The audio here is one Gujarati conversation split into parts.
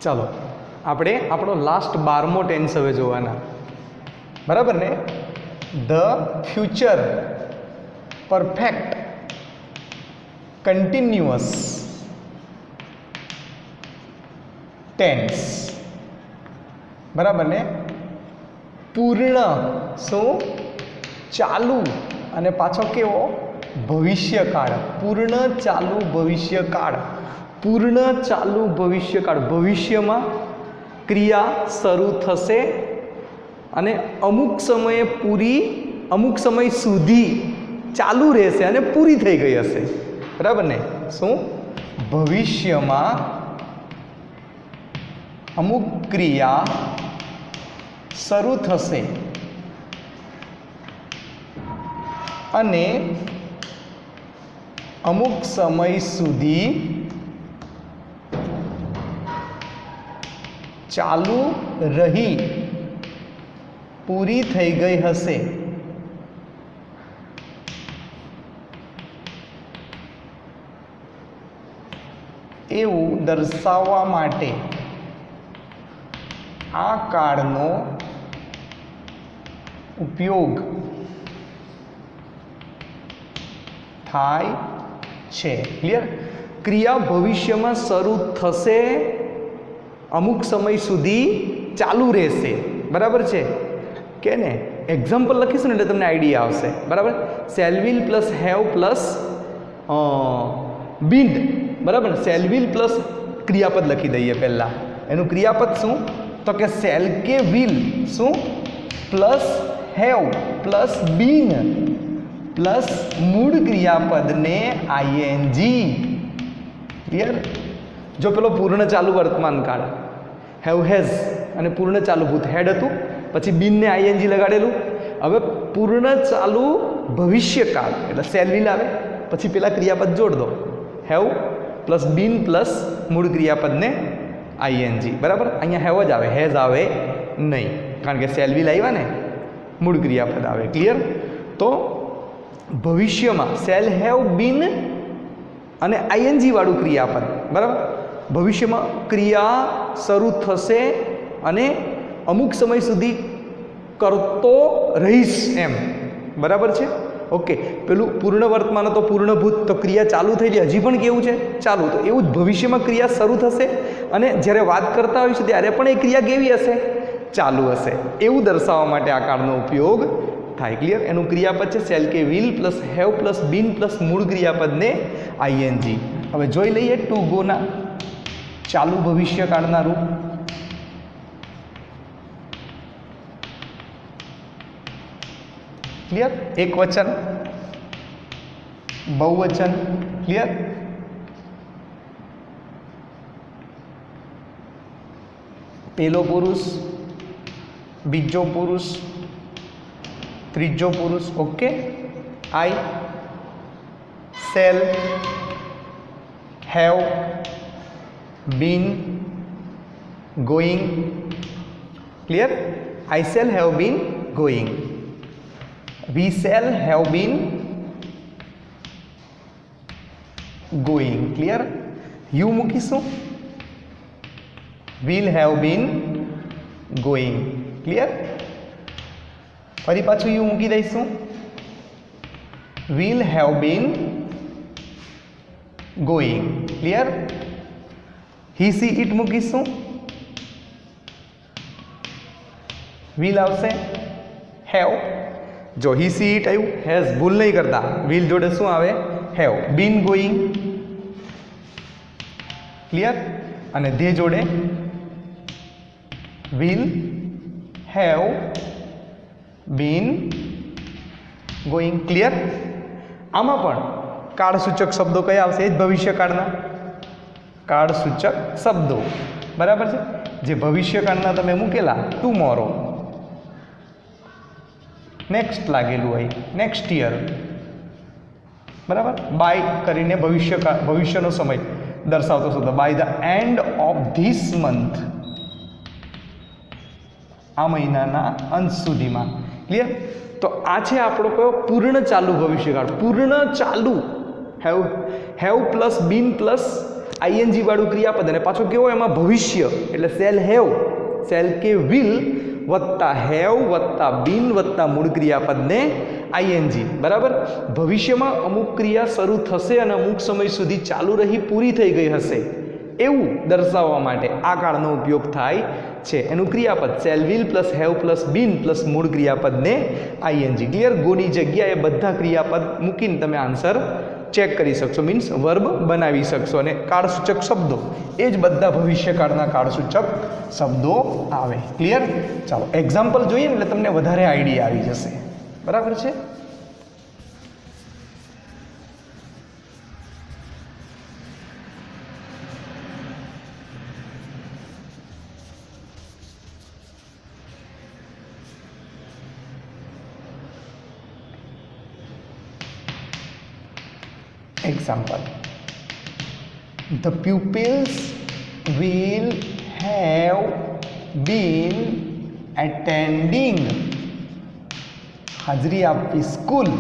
चलो આપણે આપણો લાસ્ટ 12મો ટેન્સ હવે જોવાના, બરાબર ને? The future perfect continuous tense, બરાબર ને? પૂર્ણ શું? ચાલુ અને પાછો કેવો? ભવિષ્યકાળ. પૂર્ણ ચાલુ ભવિષ્યકાળ. પૂર્ણ ચાલુ ભવિષ્યકાળ. ભવિષ્યમાં ક્રિયા શરૂ થશે અને અમુક સમયે પૂરી, અમુક સમય સુધી ચાલુ રહેશે અને પૂરી થઈ ગઈ હશે, બરાબર ને? શું? ભવિષ્યમાં અમુક ક્રિયા શરૂ થશે અને અમુક સમય સુધી ચાલુ રહી પૂરી થઈ ગઈ હશે. એવું દર્શાવવા માટે આ કાળનો ઉપયોગ થાય છે. ક્લિયર? ક્રિયા ભવિષ્યમાં શરૂ થશે, અમુક સમય સુધી ચાલુ રહેશે, બરાબર છે કે ને? એક્ઝામ્પલ લખીશું ને એટલે તમને આઈડિયા આવશે, બરાબર? Shall will plus have plus been, બરાબર? શેલ વિલ પ્લસ ક્રિયાપદ લખી દઈએ પહેલાં. એનું ક્રિયાપદ શું? તો કે શેલ કે વિલ શું plus have plus been plus મૂળ ક્રિયાપદને આઈએનજી. ક્લિયર? જો પેલો પૂર્ણ ચાલુ વર્તમાન કાળ હેવ હેઝ અને પૂર્ણ ચાલુ ભૂત હેડ હતું, પછી બીનને આઈએનજી લગાડેલું. હવે પૂર્ણ ચાલુ ભવિષ્યકાળ એટલે શેલ વિલ આવે, પછી પેલા ક્રિયાપદ જોડ દો, હેવ પ્લસ બીન પ્લસ મૂળ ક્રિયાપદને આઈએનજી, બરાબર? અહીંયા હેવ જ આવે, હેઝ આવે નહીં, કારણ કે શેલ વિલ આવ્યા ને, મૂળ ક્રિયાપદ આવે. ક્લિયર? તો ભવિષ્યમાં શેલ હેવ બીન અને આઈએનજી વાળું ક્રિયાપદ, બરાબર? ભવિષ્યમાં ક્રિયા શરૂ થશે અને અમુક સમય સુધી કરતો રહીશ એમ, બરાબર છે? ઓકે. પેલું પૂર્ણ વર્તમાન તો પૂર્ણભૂત, તો ક્રિયા ચાલુ થયેલી, હજી પણ કેવું છે? ચાલુ. તો એવું જ ભવિષ્યમાં ક્રિયા શરૂ થશે અને જ્યારે વાત કરતા હોઈશું ત્યારે પણ એ ક્રિયા કેવી હશે? ચાલુ હશે. એવું દર્શાવવા માટે આ કાળનો ઉપયોગ થાય. ક્લિયર? એનું ક્રિયાપદ છે શેલ કે will plus have plus been plus મૂળ ક્રિયાપદને આઈએનજી. હવે જોઈ લઈએ ટુ ગોના ચાલુ ભવિષ્યકાળના રૂપ. ક્લિયર? એક વચન, બહુવચન. ક્લિયર? પહેલો પુરુષ, બીજો પુરુષ, ત્રીજો પુરુષ. Okay. I, shall, have, been, going. Clear? I shall have been going. We shall have been going. Clear? You મૂકીશું, will have been going. Clear? ફરી પાછું you મૂકી દઈશું, will have been going. Clear? he she it મૂકીશું, will આવશે, have. જો હી સી ઇટ આવ્યું, હેઝ ભૂલ નહીં કરતા, વિલ જોડે શું આવે? હેવ. Been going. ક્લિયર? અને ધે જોડે will have been going. Clear? આમાં પણ કાળસૂચક શબ્દો કયા આવશે? એ જ ભવિષ્યકાળના કાળસૂચક શબ્દો, બરાબર છે? જે ભવિષ્યકાળના તમે મૂકેલા ટુમોરો, નેક્સ્ટ લાગેલું હોય, નેક્સ્ટ યર, બરાબર? બાય કરીને ભવિષ્યનો સમય દર્શાવતો શબ્દ, by the end of this month, આ મહિનાના અંત સુધીમાં. ક્લિયર? તો આ છે આપણો કયો? પૂર્ણ ચાલુ ભવિષ્યકાળ. પૂર્ણ ચાલુ have plus been plus ING વાળું ક્રિયાપદ અને પાછો કેવો એમાં ભવિષ્ય એટલે શેલ હેવ શેલ કે વિલ વત્તા હેવ વત્તા બીન વત્તા મૂળ ક્રિયાપદને આઈએનજી બરાબર. ભવિષ્યમાં અમુક ક્રિયા શરૂ થશે અને અમુક સમય સુધી ચાલુ રહી પૂરી થઈ ગઈ હશે એવું દર્શાવવા માટે આ કાળનો ઉપયોગ થાય છે. એનું ક્રિયાપદ shall will plus have plus been plus મૂળ ક્રિયાપદને આઈએનજી. ક્લિયર? ગોની જગ્યાએ બધા ક્રિયાપદ મૂકીને તમે આન્સર ચેક કરી શકશો, મીન્સ વર્બ બનાવી શકશો. અને કાળસૂચક શબ્દો એ જ બધા ભવિષ્યકાળના કાળસૂચક શબ્દો આવે. ક્લિયર? ચાલો એક્ઝામ્પલ જોઈએ ને એટલે તમને વધારે આઈડિયા આવી જશે. બરાબર છે? Example: the pupils will have been attending હાજરી આપવી સ્કૂલ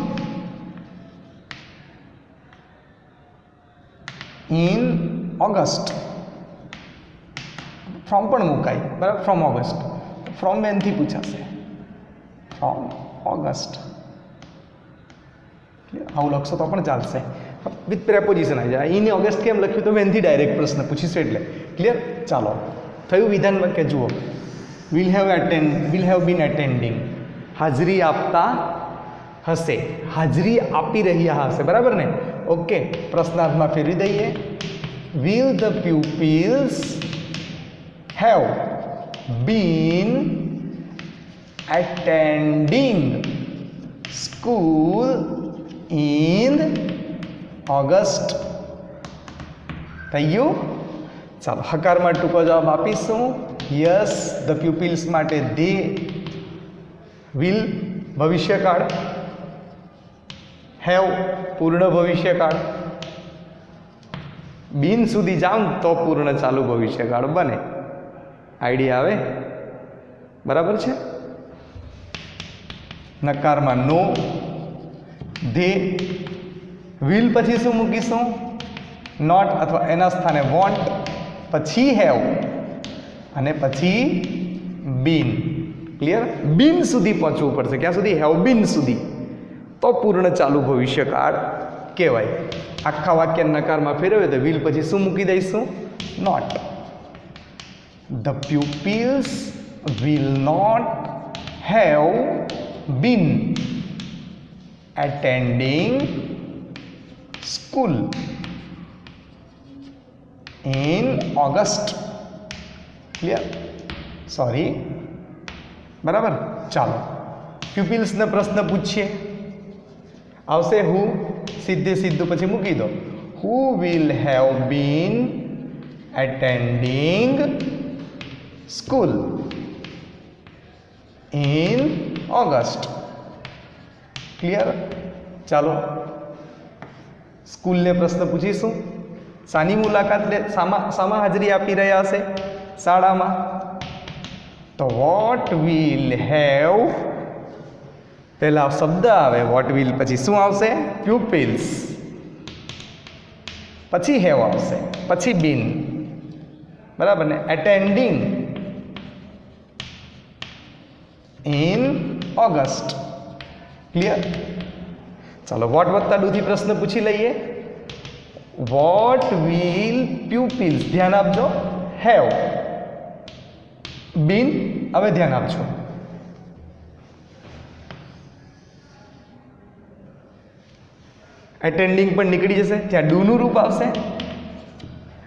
in August. ફ્રોમ પણ મુકાય બરાબર, ફ્રોમ ઓગસ્ટ. ફ્રોમ વેનથી પૂછાશે, ફ્રોમ ઓગસ્ટ આવું લખશો તો પણ ચાલશે. વિથ પ્રેપોઝિશન આવી જાય. ઇન ઓગસ્ટ કેમ લખ્યું તો વેનથી ડાયરેક્ટ પ્રશ્ન પૂછીશું એટલે. ક્લિયર? ચાલો થયું વિધાનમાં કે જુઓ વિલ હેવ બીન એટેન્ડિંગ હાજરી આપતા હશે, હાજરી આપી રહ્યા હશે બરાબર ને. ઓકે, પ્રશ્નાર્થમાં ફેરવી દઈએ. Will the pupils have been એટેન્ડિંગ school in August. થઈ ગયું? ચાલો હકારમાં ટૂંકો જવાબ આપીશું. યસ ધ પ્યુપિલ્સ માટે ધે વિલ ભવિષ્યકાળ, હેવ પૂર્ણ ભવિષ્યકાળ, બીન સુધી જાઉં તો પૂર્ણ ચાલુ ભવિષ્યકાળ બને. આઈડિયા આવે? બરાબર છે. નકારમાં નો, ધે, વિલ પછી શું મૂકીશું? નોટ અથવા એના સ્થાને વોન્ટ, પછી હેવ અને પછી બીન. ક્લિયર? બીન સુધી પહોંચવું પડશે. ક્યાં સુધી? હેવ બીન સુધી, તો પૂર્ણ ચાલુ ભવિષ્યકાળ કહેવાય. આખા વાક્ય નકારમાં ફેરવે તો વિલ પછી શું મૂકી દઈશું? Not. The pupils will not have been attending school in August. Clear? Sorry. બરાબર. ચાલો પ્યુપિલ્સને પ્રશ્ન પૂછીએ. આવશે હુ, સીધું પછી મૂકી દો. હુ will have bin એટેન્ડિંગ school in August. Clear? ચાલો સ્કૂલને પ્રશ્ન પૂછીશું. શાની મુલાકાત લે, શામાં હાજરી આપી રહ્યા હશે? શાળામાં. તો વોટ વિલ હેવ, પહેલા શબ્દ આવે વોટ વિલ, પછી શું આવશે? પ્યુપિલ્સ, પછી હેવ આવશે, પછી બીન બરાબર ને. એટેન્ડિંગ ઇન ઓગસ્ટ. ક્લિયર? ચાલો વોટ વત્તા ડુથી પ્રશ્ન પૂછી લઈએ. વોટ વિલ પ્યુપિલ્સ, ધ્યાન આપજો, હેવ બીન. હવે ધ્યાન આપજો, એટેન્ડિંગ પણ નીકળી જશે, ત્યાં ડુનું રૂપ આવશે.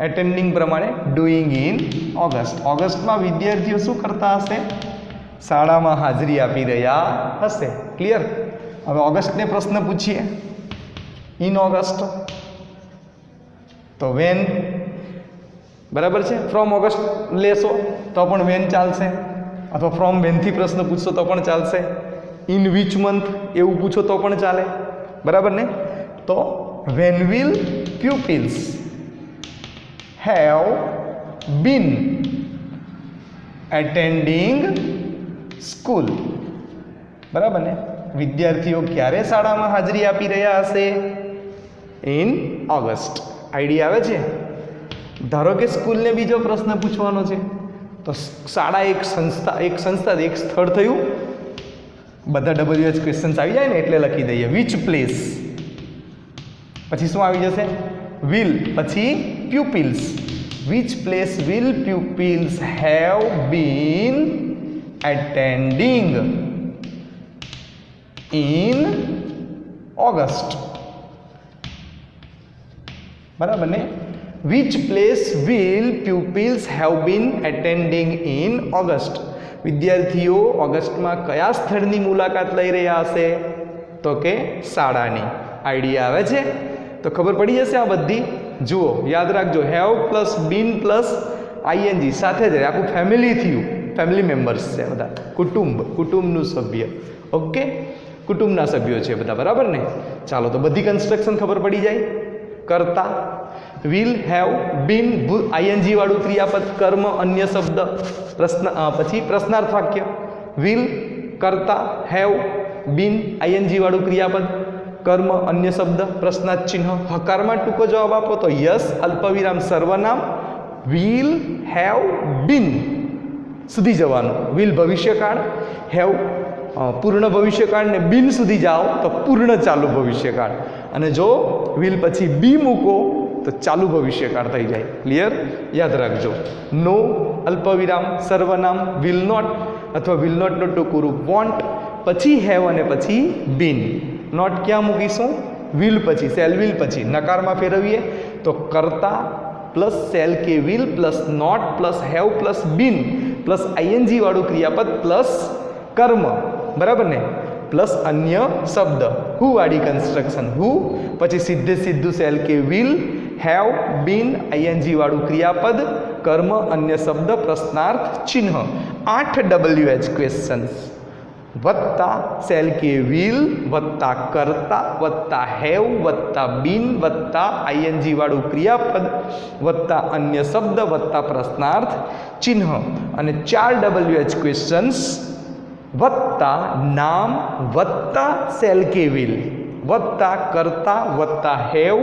એટેન્ડિંગ પ્રમાણે ડુઈંગ ઇન ઓગસ્ટ. ઓગસ્ટમાં વિદ્યાર્થીઓ શું કરતા હશે? શાળામાં હાજરી આપી રહ્યા હશે. ક્લિયર? હવે ઓગસ્ટને પ્રશ્ન પૂછીએ. ઇન ઓગસ્ટ તો વેન બરાબર છે. ફ્રોમ ઓગસ્ટ લેશો તો પણ વેન ચાલશે, અથવા ફ્રોમ વેનથી પ્રશ્ન પૂછશો તો પણ ચાલશે. ઇન વિચ મંથ એવું પૂછો તો પણ ચાલે. બરાબર ને? તો when will pupils have been એટેન્ડિંગ school. બરાબર ને? વિદ્યાર્થીઓ ક્યારે શાળામાં હાજરી આપી રહ્યા હશે? In August. આઈડિયા આવે છે? ધારો કે સ્કૂલને બીજો પ્રશ્ન પૂછવાનો છે તો શાળા એક સંસ્થા એક સ્થળ થયું. બધા WH ક્વેશ્ચન્સ આવી જાય ને એટલે લખી દઈએ વિચ પ્લેસ, પછી શું આવી જશે વિલ, પછી pupils. Which place will pupils have been એટેન્ડિંગ in August. બરાબર ને? Which place will pupils have been એટેન્ડિંગ in August. વિદ્યાર્થીઓ ઓગસ્ટમાં કયા સ્થળની મુલાકાત લઈ રહ્યા હશે? તો કે શાળાની. આઈડિયા આવે છે? તો ખબર પડી જશે આ બધી. જુઓ, યાદ રાખજો, have plus been plus ING સાથે જ આખું ફેમિલી થયું. ફેમિલી મેમ્બર્સ છે બધા, કુટુંબનું સભ્ય. ઓકે, કુટુંબના સભ્યો છે બધા. બરાબર ને? ચાલો, તો બધી કન્સ્ટ્રક્શન ખબર પડી જાય. કરતા, વિલ, હેવ, બીન, આઈએનજી વાળું ક્રિયાપદ, કર્મ, અન્ય શબ્દ, પ્રશ્ન, પછી પ્રશ્નાર્થ વાક્ય. વિલ, કરતા, હેવ, બીન, આઈએનજી વાળું ક્રિયાપદ, કર્મ, અન્ય શબ્દ, પ્રશ્નાર્થ ચિહ્ન. હકારમાં ટૂંકો જવાબ આપો તો યસ, અલ્પવિરામ, સર્વનામ, વિલ, હેવ, બીન સુધી જવાનું. વિલ ભવિષ્યકાળ, હેવ પૂર્ણ ભવિષ્યકાળ ને બીન સુધી જાઓ તો પૂર્ણ ચાલુ ભવિષ્યકાળ. અને જો વિલ પછી બી મૂકો તો ચાલુ ભવિષ્યકાળ થઈ જાય. ક્લિયર? યાદ રાખજો. નો, અલ્પવિરામ, સર્વનામ, વિલ નોટ અથવા વિલ નોટનું ટૂંકું રૂપ વોન્ટ, પછી હેવ અને પછી બીન. નોટ ક્યાં મૂકીશું? વિલ પછી, સેલ વિલ પછી. નકારમાં ફેરવીએ તો કરતા પ્લસ સેલ કે will plus not plus have plus been plus ING વાળું ક્રિયાપદ પ્લસ કર્મ. બરાબર ને? પ્લસ અન્ય શબ્દ, હુ વાળી કન્સ્ટ્રક્શન. હુ પછી સીધું સેલ કે વિલ, હેવ, બીન, આઈએનજી વાળું ક્રિયાપદ, કર્મ, અન્ય શબ્દ, પ્રશ્નાર્થ ચિહ્ન. 8 WH ક્વેશ્ચન્સ વત્તા સેલ કે વિલ વત્તા કરતા વત્તા હેવ વત્તા બીન વત્તા આઈએનજી વાળું ક્રિયાપદ વત્તા અન્ય શબ્દ વત્તા પ્રશ્નાર્થ ચિહ્ન. અને 4 WH ક્વેશ્ચન્સ વત્તા નામ વત્તા સેલ કે વિલ વત્તા કરતા વત્તા હેવ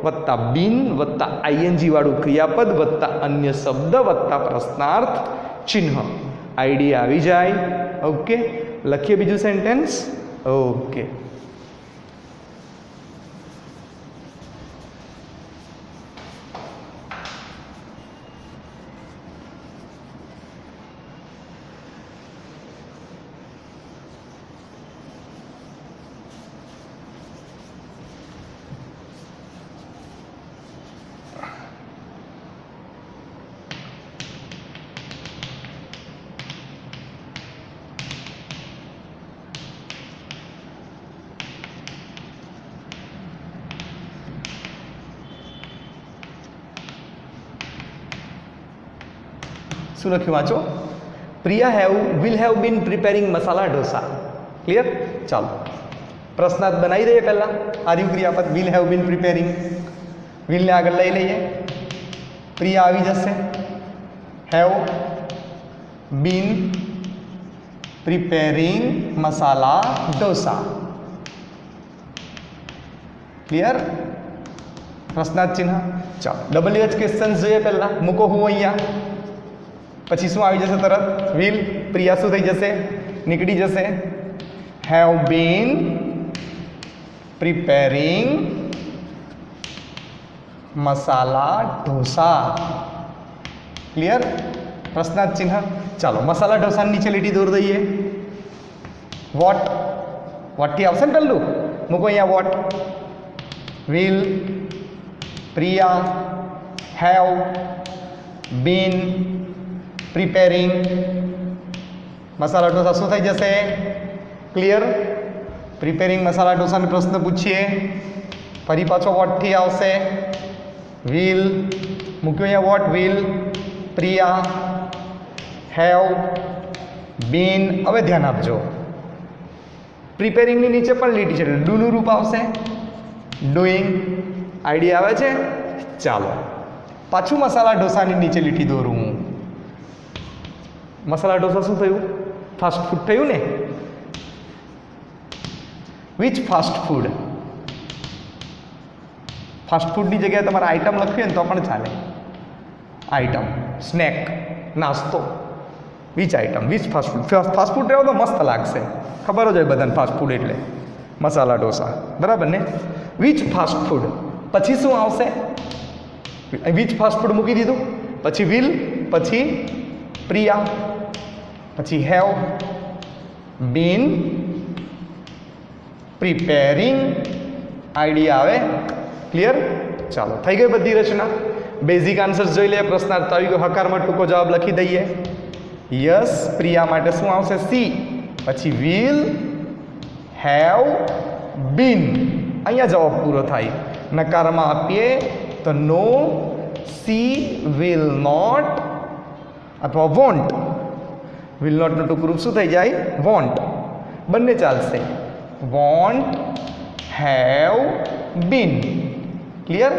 વત્તા બીન વત્તા આઈએનજી વાળું ક્રિયાપદ વત્તા અન્ય શબ્દ વત્તા પ્રશ્નાર્થ ચિહ્ન. આઈડિયા આવી જાય. ઓકે, લખીએ બીજું સેન્ટેન્સ. ઓકે, શું લખ્યું વાંચો. Priya will have been preparing masala dosa. Clear? ચાલો, પ્રશ્નાર્થ બનાવી દઈએ પહેલાં. આર્યુ ક્રિયાપદ વિલ હેવ બીન પ્રિપેરિંગ. વિલને આગળ લઈ લઈએ. પ્રિયા આવી જશે. Have been preparing masala dosa. Clear? પ્રશ્નાર્થ ચિહ્ન. ચાલો, WH ક્વેશ્ચન જોઈએ પહેલાં. મૂકો હું અહીંયા. પછી શું આવી જશે તરત? વિલ. પ્રિયા શું થઈ જશે? નીકળી જશે. Have been preparing masala dosa. Clear? પ્રશ્નાર્થ ચિહ્ન. ચાલો, મસાલા ઢોસાની નીચે લીટી દોર દઈએ. વોટથી આવશે ને પહેલું? મૂકો અહીંયા what. Will, Priya, have been preparing masala dosa શું થઈ જશે? ક્લિયર? પ્રિપેરિંગ મસાલા ઢોસાનો પ્રશ્ન પૂછીએ. ફરી પાછો વોટથી આવશે. વિલ મૂક્યો અહીંયા what. Will, Priya, have been. હવે ધ્યાન આપજો, પ્રિપેરિંગની નીચે પણ લીટી છે, ડુનું રૂપ આવશે. ડુઈંગ. આઈડિયા આવે છે? ચાલો, પાછું મસાલા ઢોસાની નીચે લીટી દોરું હું. મસાલા ઢોસા શું થયું? ફાસ્ટ ફૂડ થયું ને? Which fast food? ફાસ્ટ ફૂડની જગ્યાએ તમારે આઈટમ લખવી ને તો પણ ચાલે. આઇટમ સ્નેક નાસ્તો which item which fast food રહેવો તો મસ્ત લાગશે, ખબર જ હોય બધાને ફાસ્ટ ફૂડ એટલે મસાલા ઢોસા, બરાબર ને. વિચ ફાસ્ટ ફૂડ પછી શું આવશે? વિચ ફાસ્ટ ફૂડ મૂકી દીધું, પછી વિલ, પછી પ્રિયા, પછી હેવ બીન પ્રિપેરિંગ. આઈડિયા આવે? ક્લિયર? ચાલો, થઈ ગઈ બધી રચના. બેઝિક આન્સર્સ જોઈ લઈએ. પ્રશ્નાર્થ આવી ગયો, હકારમાં ટૂંકો જવાબ લખી દઈએ. યસ, પ્રિયા માટે શું આવશે? સી, પછી વિલ હેવ બીન. અહીંયા જવાબ પૂરો થાય. નકારમાં આપીએ તો નો, સી વિલ નોટ અથવા વોન્ટ. વિલ નોટનું ટૂંકું રૂપ શું થઈ જાય? વોન્ટ. બંને ચાલશે. Won't have been. ક્લિયર?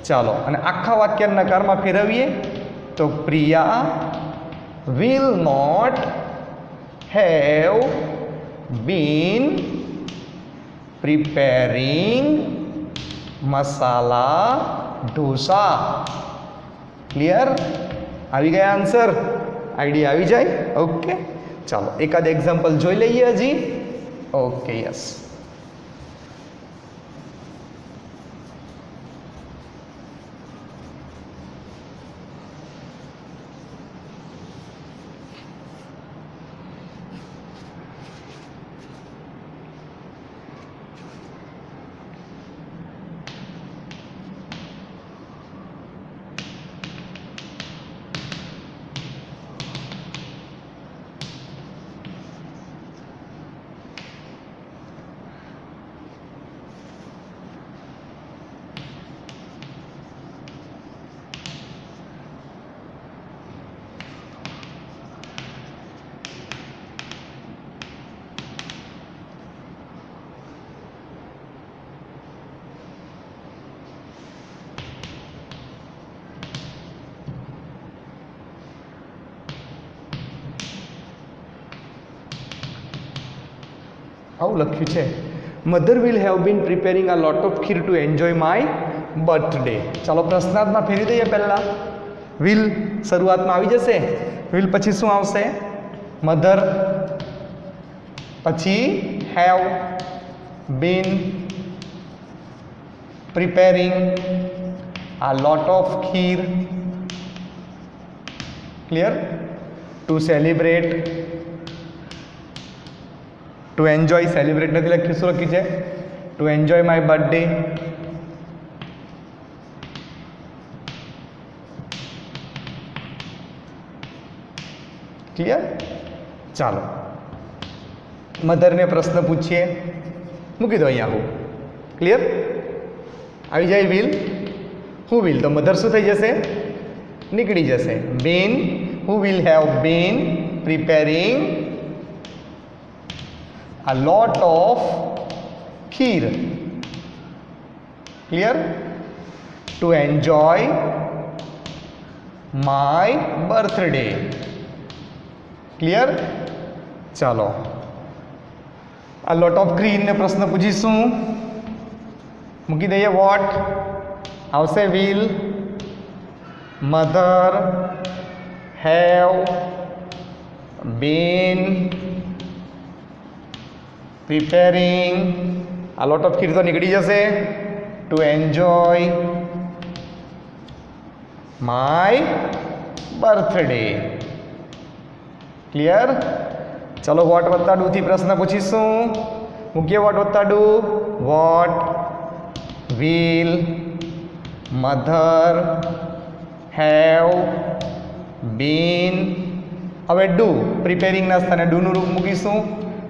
ચાલો, અને આખા વાક્ય નકારમાં ફેરવીએ તો Priya will not have been preparing masala dosa. Clear? આવી ગયા આન્સર? આઈડિયા આવી જાય? ઓકે, ચાલો એકાદ એક્ઝામ્પલ જોઈ લઈએ હજી. Okay, yes. આવું લખ્યું છે, mother will have been preparing a lot of kheer two enjoy my birthday. ચાલો પ્રશ્નાર્થમાં ફેરવી દઈએ. પહેલાં વિલ શરૂઆતમાં આવી જશે. વિલ પછી શું આવશે? મધર, પછી have been preparing a lot of kheer. Clear? To celebrate, two enjoy, celebrate નથી લખ્યું, શું લખ્યું છે? Two enjoy my birthday. Clear? ચાલો, મધરને પ્રશ્ન પૂછીએ. મૂકી દો અહીંયા હું. ક્લિયર? આવી જાય વિલ. હુ વિલ, તો મધર શું થઈ જશે? નીકળી જશે. Been, who will have been preparing a lot of kheer. Clear? To enjoy my birthday. Clear? ચાલો, a lot of kheer ને પ્રશ્ન પૂછીશું. મૂકી દઈએ. વોટ આવશે? will, mother have been preparing a lot of ખીર તો નીકળી જશે. to enjoy my birthday. Clear? ચલો, વોટ વત્તા ડુ થી પ્રશ્ન પૂછીશું. મૂકીએ વોટ વત્તા do. What will mother have been. હવે ડુ, પ્રિપેરિંગના સ્થાને ડુનું રૂપ મૂકીશું.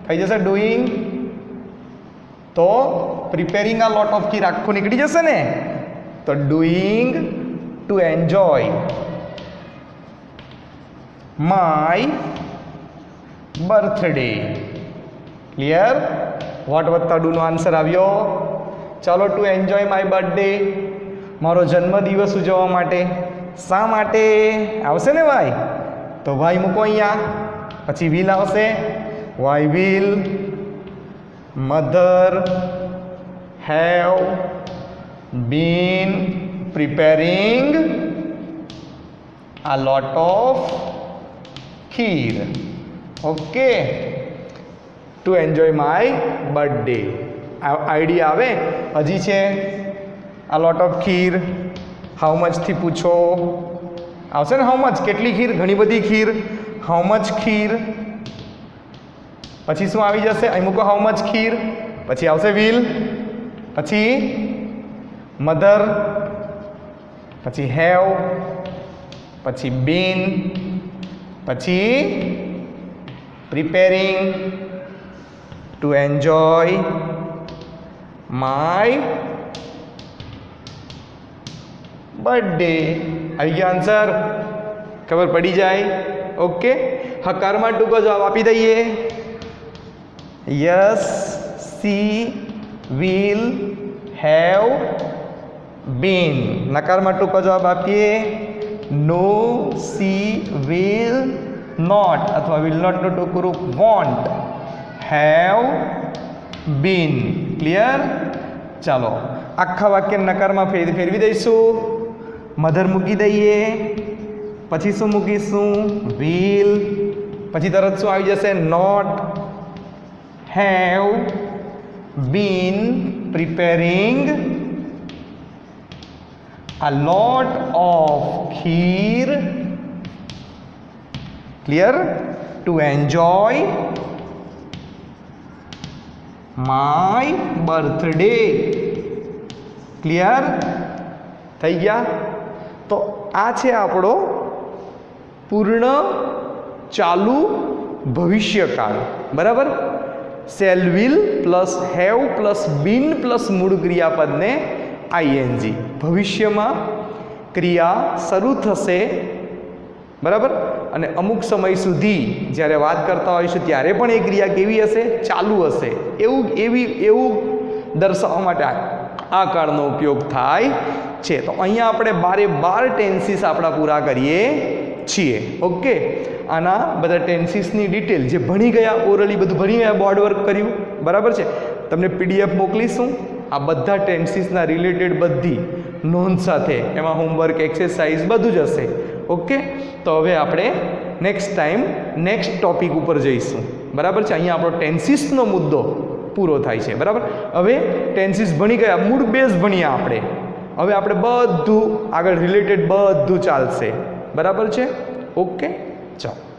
થઈ જશે ડુઈંગ. તો પ્રિપેરિંગ આ લોટ ઓફ ખીર આખું નીકળી જશે ને. તો doing to enjoy my birthday. Clear? What વત્તા ડુનો આન્સર આવ્યો. ચાલો, ટુ એન્જોય માય બર્થડે, મારો જન્મદિવસ ઉજવવા માટે. શા માટે આવશે ને ભાઈ? તો ભાઈ મૂકો અહીંયા. પછી વિલ આવશે. why will mother have been preparing a lot of kheer. Okay, to enjoy my birthday. Idea આવે હજી છે a lot of kheer. How મચથી પૂછો, આવશે ને હાઉ મચ, કેટલી ખીર, ઘણી બધી ખીર, હાઉ મચ ખીર. પછી શું આવી જશે, અહીં મૂકો હાઉ મચ ખીર, પછી આવશે વિલ, પછી મધર, પછી હેવ, પછી બીન, પછી preparing two enjoy my birthday. આવી ગયો આન્સર, ખબર પડી જાય. ઓકે, હકારમાં ટૂંકો જવાબ આપી દઈએ. Yes, she will have been. નકારમાં ટૂંકો જવાબ આપીએ નો, સી વિલ નોટ, અથવા વિલ નોટનું ટૂંકું રૂપ વોન્ટ હેવ બીન. ક્લિયર? ચાલો આખા વાક્ય નકારમાં ફેરવી દઈશું. મધર મૂકી દઈએ, પછી શું મૂકીશું, વિલ, પછી તરત શું આવી જશે, not have been preparing a lot of kheer, clear, to enjoy my birthday. Clear થઈ ગયા? તો આ છે આપણો પૂર્ણ ચાલુ ભવિષ્યકાળ. બરાબર? Shall will plus have plus been plus મૂળ ક્રિયાપદને આઈએનજી. ભવિષ્યમાં ક્રિયા શરૂ થશે, બરાબર, અને અમુક સમય સુધી જ્યારે વાત કરતા હોઈશું ત્યારે પણ એ ક્રિયા કેવી હશે, ચાલુ હશે. એવું દર્શાવવા માટે આ કાળનો ઉપયોગ થાય છે. તો અહીંયા આપણે 12 ટેન્સીસ આપણા પૂરા કરીએ છીએ. ઓકે, આના બધા ટેન્સીસની ડિટેલ જે ભણી ગયા, ઓરલી બધું ભણી ગયા, બોર્ડ વર્ક કર્યું, બરાબર છે, તમને પીડીએફ મોકલીશું. આ બધા ટેન્સીસના રિલેટેડ બધી નોંધ સાથે, એમાં હોમવર્ક, એક્સરસાઇઝ બધું જ હશે. ઓકે, તો હવે આપણે નેક્સ્ટ ટાઈમ નેક્સ્ટ ટોપિક ઉપર જઈશું. બરાબર છે? અહીંયા આપણો ટેન્સીસનો મુદ્દો પૂરો થાય છે. બરાબર? હવે ટેન્સીસ ભણી ગયા, મૂળ બેઝ ભણ્યા આપણે. હવે આપણે બધું આગળ રિલેટેડ બધું ચાલશે. બરાબર છે? ઓકે, ચાલો.